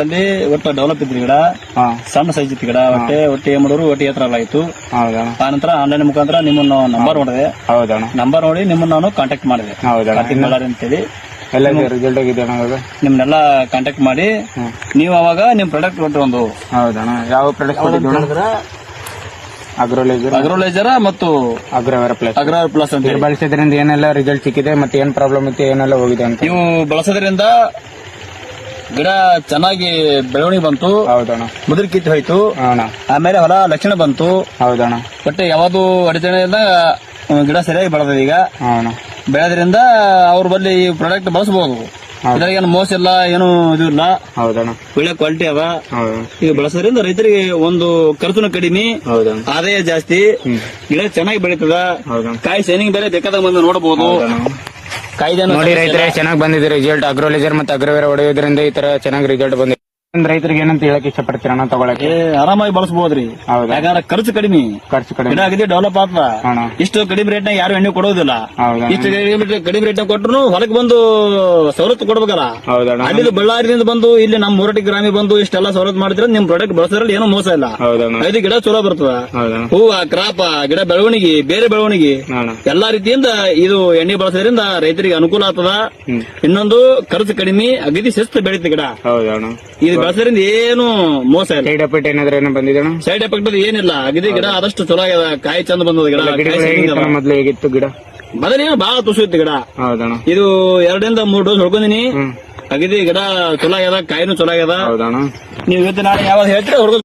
ಅಲ್ಲಿ ಒಟ್ಟು ಡೆವಲಪ್ ಇದ್ರಿ ಗಿಡ ಸಣ್ಣ ಸೈಜ್ ಇತ್ತು ಗಿಡ ಒಟ್ಟೆ ಏನ್ ಮಾಡೋರು ಒಟ್ಟೆ ಎತ್ತರ ಆಯ್ತು. ಆ ನಂತರ ಆನ್ಲೈನ್ ಮುಖಾಂತರ ನಿಮ್ಮನ್ನ ನಂಬರ್ ನೋಡಿದೆ. ನಂಬರ್ ನೋಡಿ ನಿಮ್ಮನ್ನ ನಾನು ಕಾಂಟ್ಯಾಕ್ಟ್ ಮಾಡಿದೆ ಅಂತೇಳಿ ರಿಸಲ್ಟ್ ಆಗಿದೆ. ನಿಮ್ನೆಲ್ಲ ಕಾಂಟ್ಯಾಕ್ಟ್ ಮಾಡಿ ನೀವು ಅವಾಗ ನಿಮ್ ಪ್ರಾಡಕ್ಟ್ ಕೊಟ್ಟು ಒಂದು ಯಾವ ಪ್ರಾಡಕ್ಟ್ ಅಗ್ರೋಲೈಸರ್ ಮತ್ತು ಅಗ್ರೋವೇರ್ ಪ್ಲಸ್ ಅಂತ ಬಳಸಿದ್ರಿಂದ ಏನೆಲ್ಲ ರಿಸಲ್ಟ್ ಸಿಕ್ಕಿದೆ ಮತ್ತೆ ಏನ್ ಪ್ರಾಬ್ಲಮ್ ಇತ್ತು ಏನೆಲ್ಲ ಹೋಗಿದೆ ಅಂತ. ನೀವು ಬಳಸೋದ್ರಿಂದ ಗಿಡ ಚೆನ್ನಾಗಿ ಬೆಳವಣಿಗೆ ಬಂತು. ಮುದುರು ಕಿತ್ತು ಹೋಯ್ತು. ಆಮೇಲೆ ಹೊಲ ಲಕ್ಷಣ ಬಂತು. ಬಟ್ ಯಾವ್ದು ಅಡಚಣೆಯಿಂದ ಗಿಡ ಸರಿಯಾಗಿ ಬೆಳೆದ. ಈಗ ಬೆಳೆದ್ರಿಂದ ಅವ್ರ ಬಳಿ ಈ ಪ್ರಾಡಕ್ಟ್ ಬಳಸಬಹುದು. ಇದ್ರಾಗ ಏನು ಮೋಸ ಇಲ್ಲ, ಏನು ಇದು ಇಲ್ಲ, ಒಳ್ಳೆ ಕ್ವಾಲಿಟಿ ಅದ. ಈಗ ಬಳಸೋದ್ರಿಂದ ರೈತರಿಗೆ ಒಂದು ಖರ್ಚುನು ಕಡಿಮೆ, ಆದಾಯ ಜಾಸ್ತಿ, ಗಿಡ ಚೆನ್ನಾಗಿ ಬೆಳೀತದ. ಕಾಯಿ ಶೈನಿಂಗ್ ಬೇರೆ ಬೇಕಾದಾಗ ಬಂದು ನೋಡಬಹುದು. ನೋಡಿ ರೈತರೇ ಚೆನ್ನಾಗಿ ಬಂದಿದೆ ರಿಸಲ್ಟ್. ಅಗ್ರೋಲೈಸರ್ ಮತ್ತೆ ಅಗ್ರೋವೇರ್ ಹೊಡೆಯೋದ್ರಿಂದ ಈ ತರ ಚೆನ್ನಾಗಿ ರಿಸಲ್ಟ್ ಬಂದಿದೆ. ರೈತರಿಗೆ ಏನಂತ ಹೇಳಕ್ ಇಷ್ಟಪಡ್ತೀರಣ್ಣ ತಗೊಳಕ್ಕೆ? ಆರಾಮಾಗಿ ಬಳಸಬಹುದ್ರಿ. ಯಾಕಂದ್ರೆ ಖರ್ಚು ಕಡಿಮೆ ಗಿಡ ಆಗಿದೆ, ಡೆವಲಪ್ ಆಗ್ತದ. ಇಷ್ಟು ಕಡಿಮೆ ರೇಟ್ ನಾಗ ಯಾರು ಎಣ್ಣೆ ಕೊಡೋದಿಲ್ಲ. ಇಷ್ಟು ಕಡಿಮೆ ರೇಟ್ ನಾಗ ಕೊಟ್ಟರು ಹೊಲಕ್ಕೆ ಬಂದು ಸವಲತ್ತು ಕೊಡ್ಬೇಕಲ್ಲ. ಅಲ್ಲಿ ಬಳ್ಳಾರಿಯಿಂದ ಬಂದು ಇಲ್ಲಿ ನಮ್ಮ ಮೂರಟಿ ಗ್ರಾಮಿ ಬಂದು ಇಷ್ಟೆಲ್ಲ ಸವಲತ್ತು ಮಾಡಿದ್ರೆ ನಿಮ್ ಪ್ರಾಡಕ್ಟ್ ಬಳಸೋದ್ರಲ್ಲಿ ಏನೋ ಮೋಸ ಇಲ್ಲ. ಐದು ಗಿಡ ಚಲೋ ಬರ್ತದ. ಹೂವ, ಕ್ರಾಪ, ಗಿಡ ಬೆಳವಣಿಗೆ, ಬೇರೆ ಬೆಳವಣಿಗೆ ಎಲ್ಲಾ ರೀತಿಯಿಂದ ಇದು ಎಣ್ಣೆ ಬಳಸೋದ್ರಿಂದ ರೈತರಿಗೆ ಅನುಕೂಲ ಆಗ್ತದ. ಇನ್ನೊಂದು ಖರ್ಚು ಕಡಿಮೆ, ಅಗದಿ ಶಿಸ್ತು ಬೆಳೀತ ಗಿಡ. ಇದು ಬಳಸೋದ್ರಿಂದ ಏನು ಮೋಸ ಇಲ್ಲ. ಸೈಡ್ ಎಫೆಕ್ಟ್ ಏನಾದ್ರೆ ಏನೋ ಬಂದಿದೆ? ಸೈಡ್ ಎಫೆಕ್ಟ್ ಏನಿಲ್ಲ. ಅಗದಿ ಗಿಡ ಆದಷ್ಟು ಚಲೋ ಆಗ್ಯದ. ಕಾಯಿ ಚಂದ ಬಂದದ. ಗಿಡ ಮೊದ್ಲು ಹೇಗಿತ್ತು ಗಿಡ? ಮೊದಲೇನು ಬಹಳ ತುಸು ಇತ್ತು ಗಿಡ. ಇದು 2 ರಿಂದ 3 ಡೋಸ್ ಹೊಡ್ಕೊಂಡಿನಿ. ಅಗದಿ ಗಿಡ ಚಲೋ ಆಗ್ಯದ, ಕಾಯಿನೂ ಚಲೋ ಆಗ್ಯದ. ನೀವು ಇವತ್ತು ನಾಳೆ ಯಾವಾಗ ಹೇಳ್ತೀರ